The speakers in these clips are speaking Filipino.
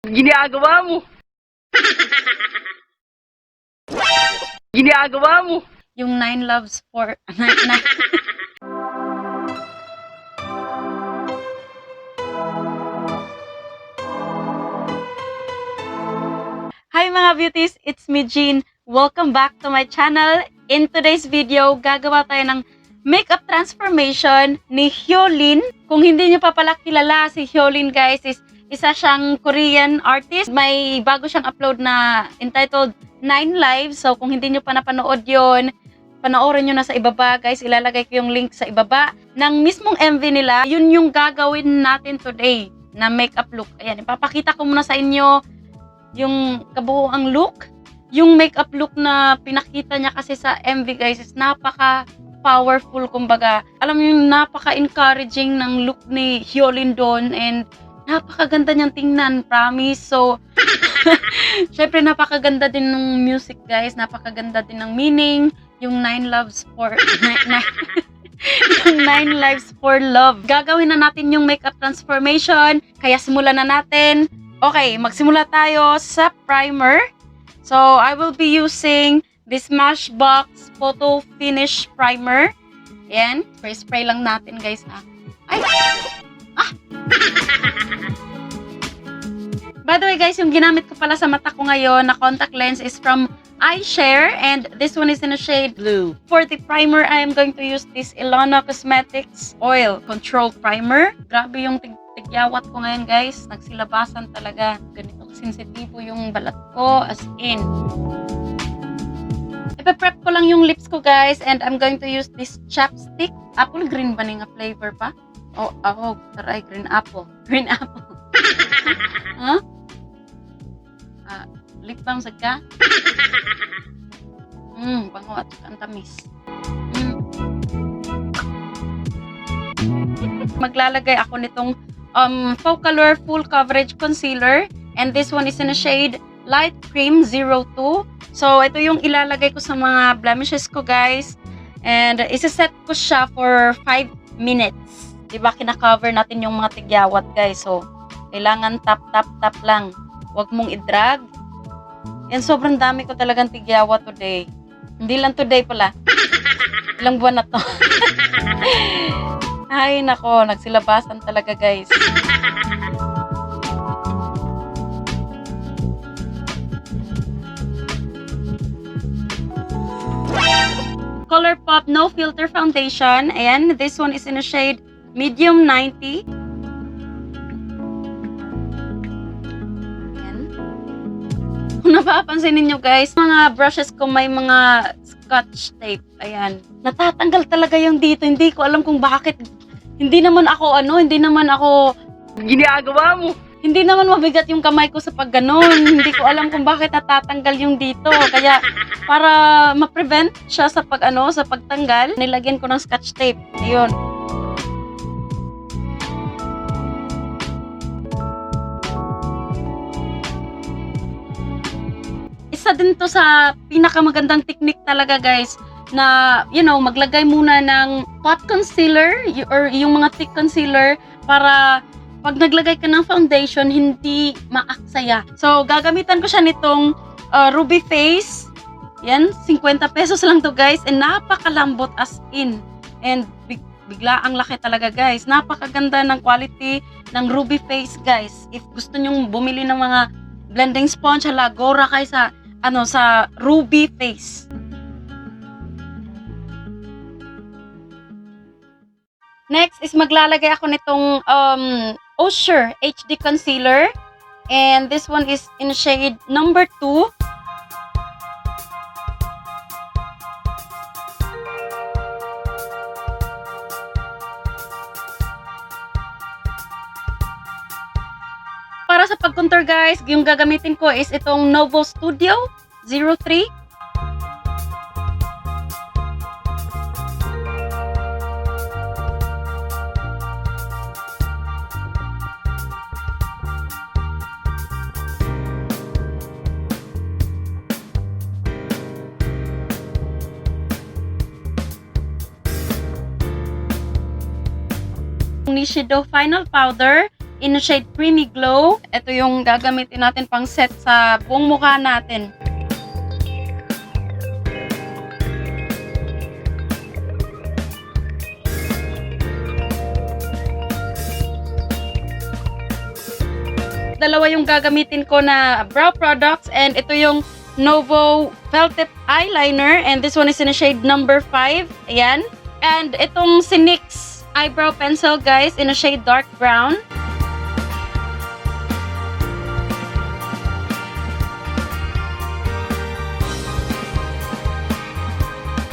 Ginagawa mo. Ginagawa mo. Yung Nine Loves for... Nine. Hi mga beauties! It's me, Jean. Welcome back to my channel. In today's video, gagawa tayo ng makeup transformation ni Hyolyn. Kung hindi nyo pa pala kilala, si Hyolyn guys is isa siyang Korean artist. May bago siyang upload na entitled 9 Lives. So kung hindi nyo pa napanood yon, panoorin nyo na sa ibaba guys. Ilalagay ko yung link sa ibaba ng mismong MV nila. Yun yung gagawin natin today na makeup look. Ayan, ipapakita ko muna sa inyo yung kabuuang look. Yung makeup look na pinakita niya kasi sa MV guys is napaka-powerful, kumbaga. Alam mo yung napaka-encouraging ng look ni Hyolyn doon and napakaganda niyang tingnan, promise. So, syempre napakaganda din ng music guys, napakaganda din ng meaning. Yung 9 Lives for... yung 9 Lives for Love. Gagawin na natin yung makeup transformation, kaya simulan na natin. Okay, magsimula tayo sa primer. So, I will be using this Smashbox Photo Finish Primer. Ayan, spray lang natin guys ha. Ay! Ah! By the way guys, yung ginamit ko pala sa mata ko ngayon na contact lens is from iShare and this one is in a shade blue. For the primer, I am going to use this Ilona Cosmetics Oil Control Primer. Grabe yung tigyawat ko ngayon guys. Nagsilabasan talaga. Ganito sensitibo yung balat ko as in. Ipa-prep ko lang yung lips ko guys and I'm going to use this chapstick. Apple green ba nga flavor pa? Oh, taray, green apple. Green apple. Huh? Lip balm sa ka? Bango at ang tamis. Maglalagay ako nitong Faux Color Full Coverage Concealer and this one is in a shade Light Cream 02. So, ito yung ilalagay ko sa mga blemishes ko guys and isa-set ko siya for 5 minutes. Diba, kina-cover natin yung mga tigyawat guys. So, kailangan tap lang. Huwag mong i-drag. Yan, sobrang dami ko talagang tigyawat today. Hindi lang today pala. Ilang buwan na to. Ay, nako. Nagsilabasan talaga guys. ColourPop No Filter Foundation. Ayan, this one is in a shade Medium 90. Ayan. Kung napapansin ninyo guys, mga brushes ko may mga scotch tape. Ayan. Natatanggal talaga yung dito. Hindi ko alam kung bakit. Hindi naman ako Ginagawa mo. hindi naman mabigat yung kamay ko sa pagganon. Hindi ko alam kung bakit natatanggal yung dito. Kaya para ma-prevent siya sa pagtanggal, nilagyan ko ng scotch tape. Ayun. Isa din to sa pinakamagandang technique talaga guys na maglagay muna ng pot concealer or yung mga thick concealer para pag naglagay ka ng foundation hindi maaksaya. So gagamitan ko siya nitong Ruby Face. Yan, 50 pesos lang to guys and napakalambot as in. And bigla ang laki talaga guys. Napakaganda ng quality ng Ruby Face guys. If gusto nyong bumili ng mga blending sponge, gora kayo sa Ruby Face. Next is maglalagay ako nitong Osher HD Concealer. And this one is in shade number 2. Para sa pag-contour guys, yung gagamitin ko is itong Novo Studio 03. Nishido Final Powder in shade Creamy Glow. Ito yung gagamitin natin pang set sa buong mukha natin. Dalawa yung gagamitin ko na brow products, and ito yung Novo Felt Tip Eyeliner, and this one is in a shade number 5. Ayan. And itong si NYX Eyebrow Pencil, guys, in a shade dark brown.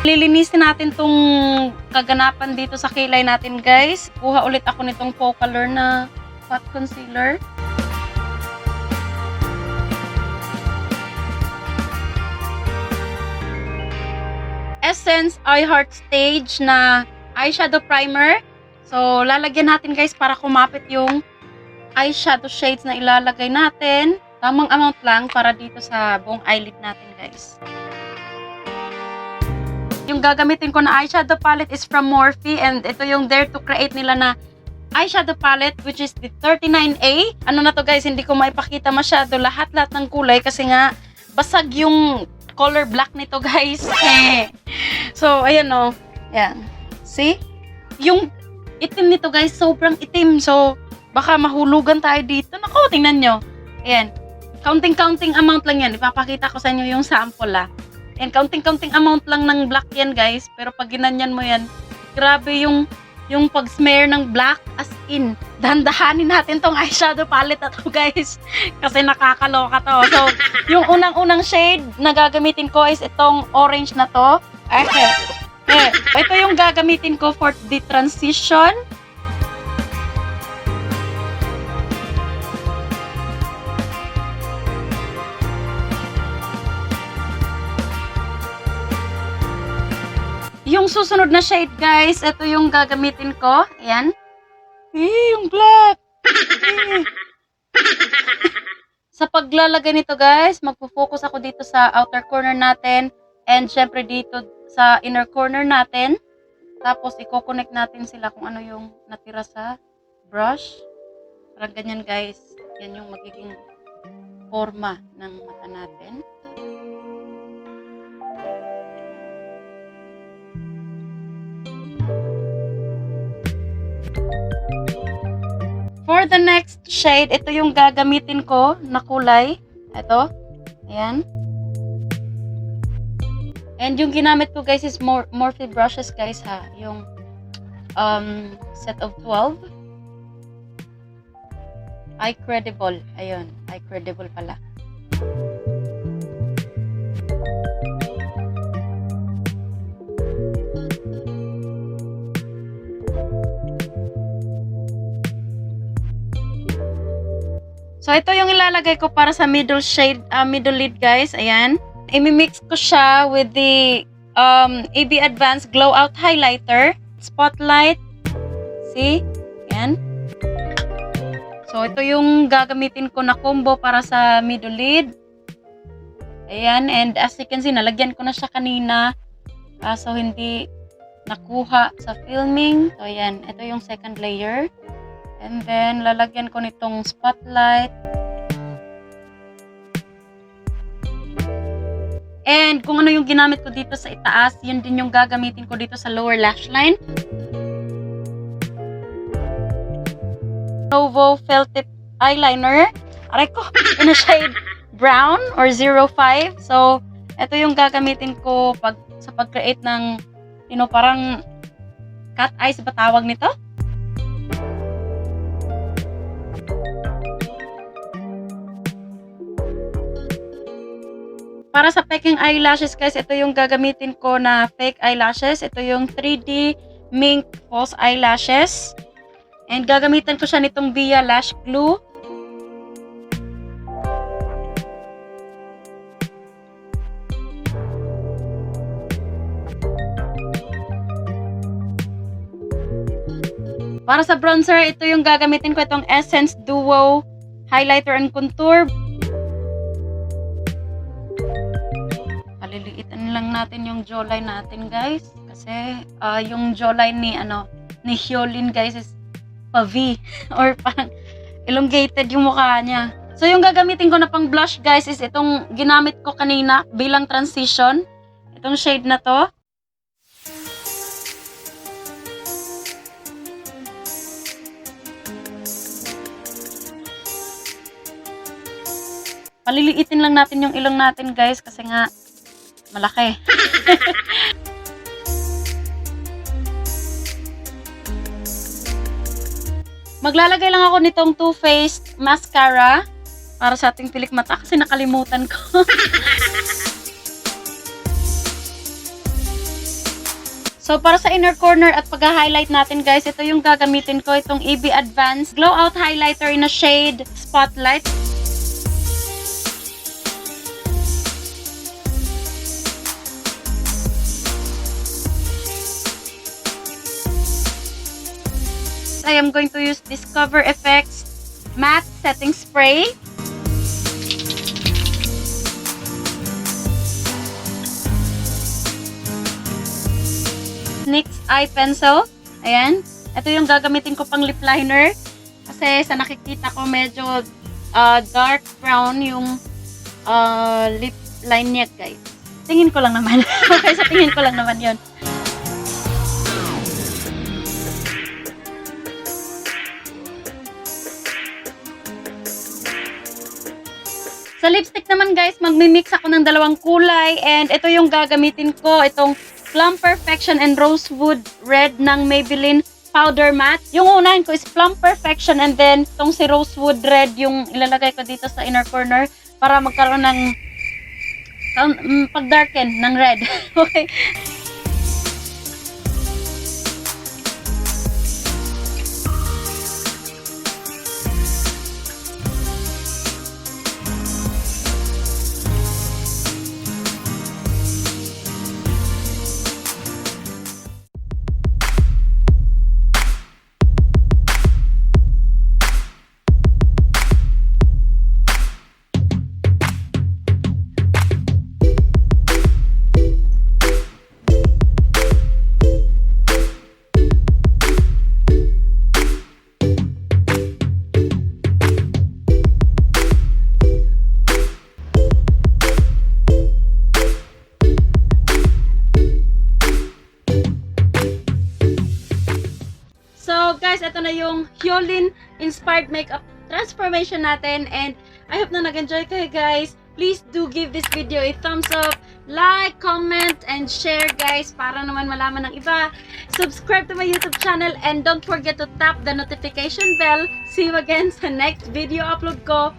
Lilinisin natin tong kaganapan dito sa kilay natin, guys. Kuha ulit ako nitong Faux Color na Fat Concealer. Essence I Heart Stage na eyeshadow primer. So, lalagyan natin, guys, para kumapit yung eyeshadow shades na ilalagay natin. Tamang amount lang para dito sa buong eyelid natin, guys. Yung gagamitin ko na eyeshadow palette is from Morphe, and ito yung Dare to Create nila na eyeshadow palette, which is the 39A. Ano na to, guys, hindi ko maipakita masyado lahat-lahat ng kulay kasi nga basag yung color black nito, guys. So, ayan o. Ayan. See? Yung itim nito, guys, sobrang itim. So, baka mahulugan tayo dito. Naku, tingnan nyo. Ayan. Counting amount lang yan. Ipapakita ko sa inyo yung sample, Ayan, counting amount lang ng black yan, guys. Pero pag ginanyan mo yan, grabe yung pag-smear ng black, as in. Dahan-dahanin natin tong eyeshadow palette na to, guys. Kasi nakakaloka to. So, yung unang-unang shade na gagamitin ko is itong orange na to. Ito yung gagamitin ko for the transition. Yung susunod na shade, guys, ito yung gagamitin ko. Ayan. Yung black. Sa paglalagay nito, guys, magpo-focus ako dito sa outer corner natin, and syempre dito sa inner corner natin. Tapos i-connect natin sila kung ano yung natira sa brush. Parang ganyan, guys. Yan yung magiging forma ng mata natin. For the next shade, ito yung gagamitin ko na kulay. Ito. Ayan. And yung ginamit ko, guys, is Morphe brushes, guys, ha. Yung set of 12. Eye Credible. Ayun. Eye Credible pala. So, ito yung ilalagay ko para sa middle shade, middle lid, guys. Ayan. I-mix ko siya with the AB Advanced Glow Out Highlighter. Spotlight. See? Ayan. So, ito yung gagamitin ko na combo para sa middle lid. Ayan. And as you can see, nalagyan ko na siya kanina. Kaso hindi nakuha sa filming. So, ayan. Ito yung second layer. And then, lalagyan ko nitong spotlight. And kung ano yung ginamit ko dito sa itaas, yun din yung gagamitin ko dito sa lower lash line. Novo Felt Tip Eyeliner. Aray ko, in a shade brown or 05. So, ito yung gagamitin ko sa pag-create ng, parang cat eyes ba tawag nito? Para sa peking eyelashes, guys, ito yung gagamitin ko na fake eyelashes. Ito yung 3D Mink False Eyelashes. And gagamitan ko siya nitong Via Lash Glue. Para sa bronzer, ito yung gagamitin ko, itong Essence Duo Highlighter and Contour. Paliliitan lang natin yung jawline natin, guys. Kasi yung jawline ni Hyolyn, guys, is pa-V. Or parang elongated yung mukha niya. So, yung gagamitin ko na pang blush, guys, is itong ginamit ko kanina bilang transition. Itong shade na to. Paliliitin lang natin yung ilong natin, guys, kasi nga malaki. Maglalagay lang ako nitong Too Faced mascara para sa ating pilik mata kasi nakalimutan ko. So, para sa inner corner at pag-highlight natin, guys, ito yung gagamitin ko, itong EB Advanced Glow Out Highlighter in a shade Spotlight. I am going to use Discover Effects Matte Setting Spray. NYX Eye Pencil. Ayan. Ito yung gagamitin ko pang lip liner. Kasi sa nakikita ko medyo dark brown yung lip line niya, guys. Tingin ko lang naman. Okay, sa tingin ko lang naman yun. Sa lipstick naman, guys, magmi-mix ako ng dalawang kulay and ito yung gagamitin ko, itong Plum Perfection and Rosewood Red ng Maybelline Powder Matte. Yung unahin ko is Plum Perfection and then itong si Rosewood Red yung ilalagay ko dito sa inner corner para magkaroon ng pag-darken ng red. Okay. So, guys, ito na yung Hyolyn inspired makeup transformation natin and I hope na nag-enjoy kayo, guys. Please do give this video a thumbs up, like, comment, and share, guys, para naman malaman ng iba. Subscribe to my YouTube channel and don't forget to tap the notification bell. See you again sa next video upload ko.